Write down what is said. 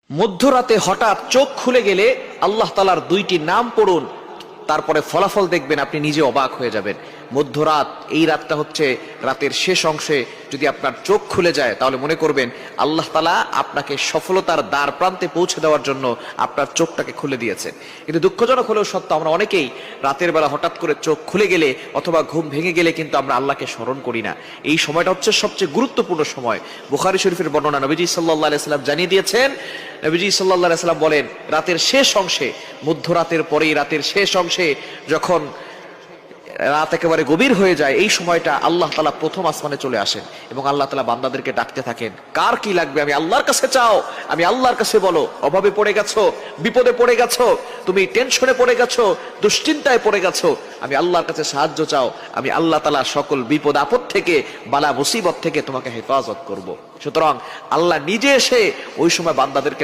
মধ্যরাতে হঠাৎ চোখ খুলে গেলে আল্লাহ তাআলার দুইটি নাম পড়ুন, তারপরে ফলাফল দেখবেন আপনি নিজে অবাক হয়ে যাবেন। মধ্যরাত, এই রাতটা হচ্ছে রাতের শেষ অংশে যদি আপনার চোখ খুলে যায় তাহলে মনে করবেন আল্লাহ তাআলা আপনাকে সফলতার দ্বার প্রান্তে পৌঁছে দেওয়ার জন্য আপনার চোখটাকে খুলে দিয়েছেন। কিন্তু দুঃখজনক হলেও সত্য, আমরা অনেকেই রাতের বেলা হঠাৎ করে চোখ খুলে গেলে অথবা ঘুম ভেঙে গেলে কিন্তু আমরা আল্লাহকে স্মরণ করি না। এই সময়টা হচ্ছে সবচেয়ে গুরুত্বপূর্ণ সময়। বুখারী শরীফের বর্ণনা, নবীজি সাল্লাল্লাহু আলাইহি সাল্লাম জানিয়ে দিয়েছেন, নবীজি সাল্লাল্লাহু আলাইহি সাল্লাম বলেন, রাতের শেষ অংশে, মধ্যরাতের পরেই রাতের শেষ অংশে যখন রাত একেবারে গভীর হয়ে যায়, এই সময়টা আল্লাহ তাআলা প্রথম আসমানে চলে আসেন এবং আল্লাহ তাআলা বান্দাদেরকে ডাকতে থাকেন, কার কি লাগবে আমি আল্লাহর কাছে চাও, আমি আল্লাহর কাছে বলো। অভাবে পড়ে গেছো, বিপদে পড়ে গেছো, তুমি টেনশনে পড়ে গেছো, দুশ্চিন্তায় পড়ে গেছো, আমি আল্লাহর কাছে সাহায্য চাও, আমি আল্লাহ তাআলা সকল বিপদ আপদ থেকে, বালা মুসিবত থেকে তোমাকে হেফাজত করব। সুতরাং আল্লাহ নিজে এসে ওই সময় বান্দাদেরকে